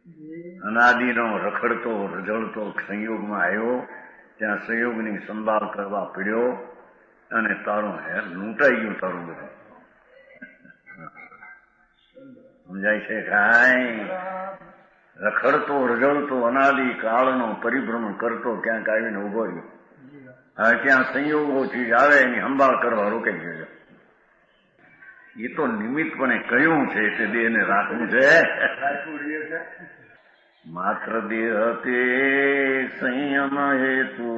અનાદિનો રખડતો રજળતો સંયોગમાં આવ્યો, ત્યાં સંયોગની સંભાળ કરવા પડ્યો અને તારું લૂંટાઈ ગયું તારું બધું. સમજાય છે કાંઈ? રખડતો રજળતો અનાદિ કાળનો પરિભ્રમણ કરતો ક્યાંક આવીને ઉભો રહ્યો. હવે ત્યાં સંયોગો ચીજ આવે એની સંભાળ કરવા રોકાઈ ગયો. એ તો નિમિત્તપણે કહ્યું છે તે દેહને રાખવું છે. માત્ર દેહ તે સંયમ હેતુ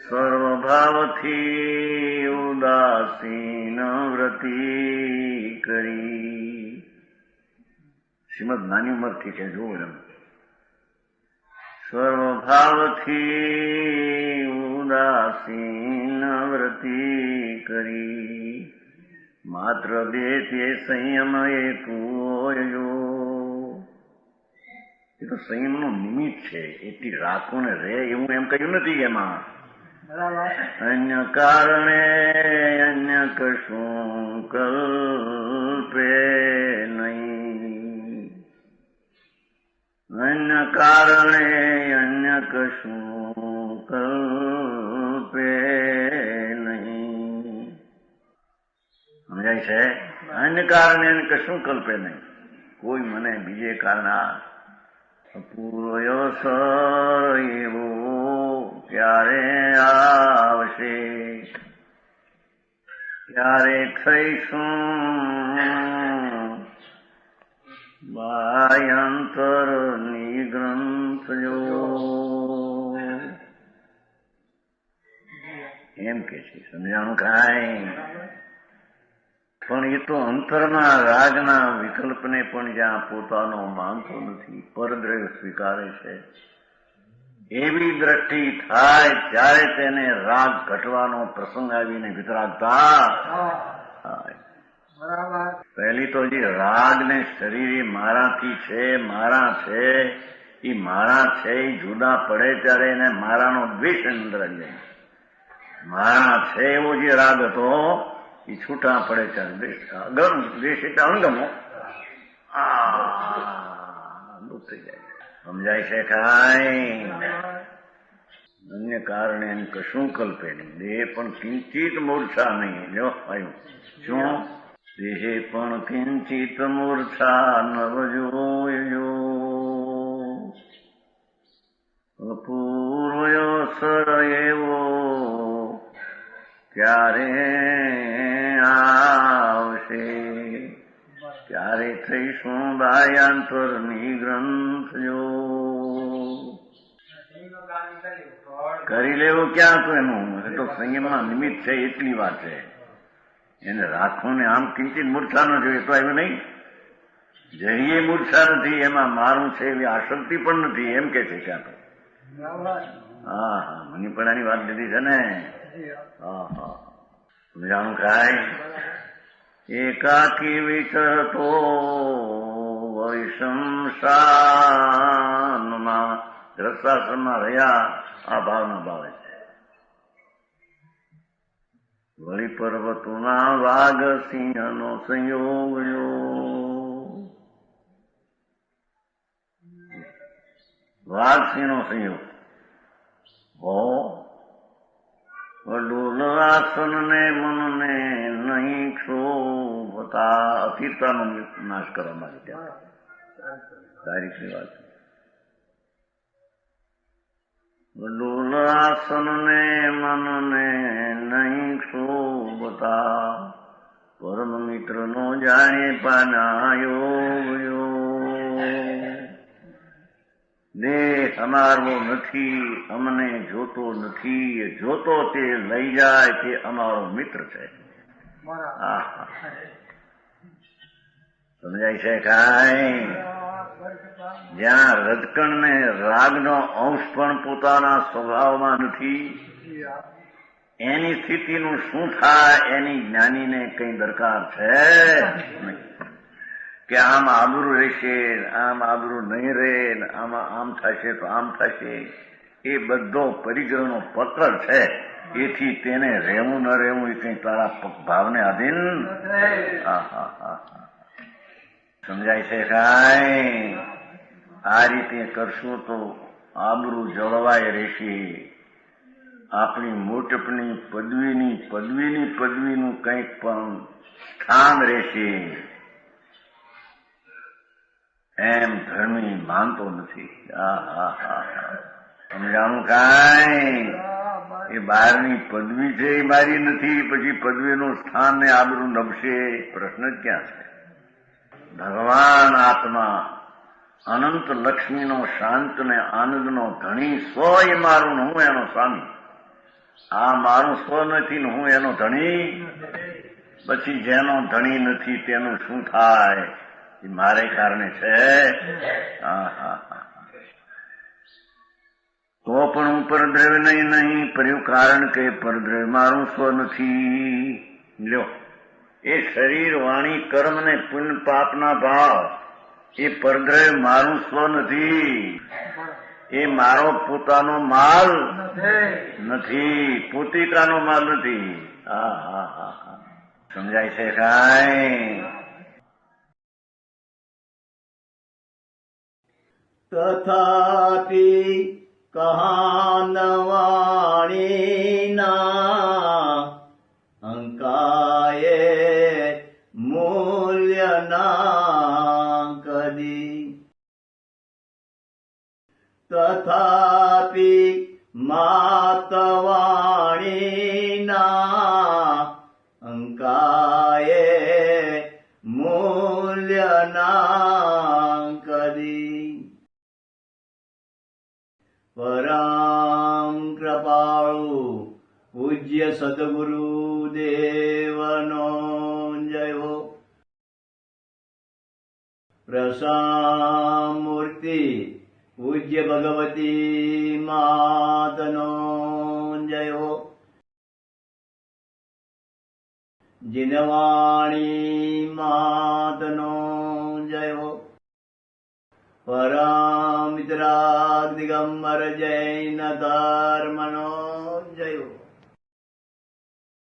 સર્વભાવથી ઉદાસીન વ્રતિ કરી. શ્રીમદ નાની ઉંમરથી કે જોવું એમ. સર્વભાવથી ઉદાસીન વ્રતિ કરી માત્ર દેહ તે સંયમ હેતુ. એ તો સંયમનું નિમિત્ત છે, એટલી રાખો ને રે એવું એમ કહ્યું નથી એમાં. અન્ય કારણે અન્ય કશું કલ્પે નહીં. અન્ય કારણે અન્ય કશું કલ્પે નહીં. સમજાય છે? અન્ય કારણે એને કશું કલ્પે નહીં. કોઈ મને બીજે કારણા અપૂર્વસર એવો ક્યારે આવશે, ક્યારે થઈશું બાહ્યંતર નિગ્રંથ જો. એમ કે છે. સમજાણું કાંઈ? પણ એ તો અંતરના રાગના વિકલ્પને પણ જ્યાં પોતાનો માનતો નથી, પરદ્રવ્ય સ્વીકારે છે. એવી દ્રષ્ટિ થાય ત્યારે તેને રાગ ઘટવાનો પ્રસંગ આવીને વિતરાગતા થાય. પહેલી તો જે રાગ ને શરીર મારાથી છે, મારા છે, એ મારા છે એ જુદા પડે ત્યારે એને મારાનો દ્વેષ અંદર આવી જાય. મારા છે એવો જે રાગ હતો એ છૂટા પડે ત્યારે દ્વેષ એટલે અણગમો દુઃખ થઈ જાય. સમજાય છે કાંઈ? અન્ય કારણે કશું કલ્પે નહીં. દેહ પણ કિંચિત મૂર્છા નહીં. જો આવ્યું શું? દેહે પણ કિંચિત મૂર્છા નવ જોયો. અપૂર્વસર એવો ક્યારે આવશે, ક્યારે થઈશું બાહ્યાંતરની ગ્રંથ જો. કરી લેવું ક્યાં તો એનું એ તો સંયમમાં નિમિત્ત છે એટલી વાત છે. એને રાખવું ને આમ કિંચિત મૂર્છા ન જોઈએ તો આવ્યું નહીં. જઈએ મૂર્છા નથી, એમાં મારું છે એવી આસક્તિ પણ નથી. એમ કે છે ક્યાં તો. હા હા, મનીપણાની વાત લીધી છે ને. હા હા, સમજાણું કાંઈ? એકાકી વિચરતો વૈશંસાનમાં રસાસનમાં રહ્યા આ ભાવના ભાવે છે. વળી પર્વતોના વાઘ સિંહનો સંયોગ વાઘ સિંહનો સંયોગ ડોલ આસન ને મનને નહીં ક્ષોભતા. અસ્થિરતાનો નાશ કરવા માંગે ત્યાં તારીખની વાત. ડોલ આસન ને મનને નહીં ક્ષોભતા પરમ મિત્ર નો જાણે પાનાયો. દેહ અમારો નથી, અમને જોતો નથી. જોતો તે લઈ જાય તે અમારો મિત્ર છે. સમજાય છે કાંઈ? જ્યાં રજકણ ને રાગનો અંશ પણ પોતાના સ્વભાવમાં નથી, એની સ્થિતિનું શું થાય એની જ્ઞાનીને કઈ દરકાર છે નહીં. કે આમ આબરૂ રહેશે, આમ આબરૂ નહીં રહે, આમાં આમ થશે તો આમ થશે. એ બધો પરિગ્રહનો પત્ર છે. એથી તેને રહેવું ન રહેવું એ કઈ તારા ભાવને આધીન. સમજાય છે કાંઈ? આ રીતે કરશું તો આબરૂ જળવાય રહેશે. આપણી મોટપની પદવીનું કંઈક પણ સ્થાન રહેશે. એમ ધર્મી માનતો નથી. સમજાણું કાંઈ? એ બહારની પદવી છે એ મારી નથી, પછી પદવીનું સ્થાન ને આબરૂ નભશે? પ્રશ્ન જ ક્યાં છે? ભગવાન આત્મા અનંત લક્ષ્મીનો શાંત ને આનંદનો ધણી સ્વ એ મારું ને હું એનો સ્વામી. આ મારું સ્વ નથી ને હું એનો ધણી. પછી જેનો ધણી નથી તેનું શું થાય? એ મારે કારણે છે. તો પણ હું પરદ્રવ્ય નહીં પર્યું, કારણ કે પરદ્રવ્ય મારું સ્વ નથી. લ્યો, એ શરીર વાણી કર્મ ને પુણ્ય પાપના ભાવ એ પરદ્રવ્ય મારું સ્વ નથી. એ મારો પોતાનો માલ નથી, પોતિકાનો માલ નથી. સમજાય છે કાંઈ? તથાપિ કહાનવાણીના અંકાયે મૂલ્યના કદી. તથાપિ માતવાણીના અંકાયે મૂલ્યના કદી. પરમ કૃપાળુ પૂજ્ય સદગુરુ દેવનો જય હો. પ્રસામૂર્તિ પૂજ્ય ભગવતી માતનો જય હો. જીનવાણી માતનો જય હો. પરમ મિત્રાગ દિગંબર જૈન ધર્મનો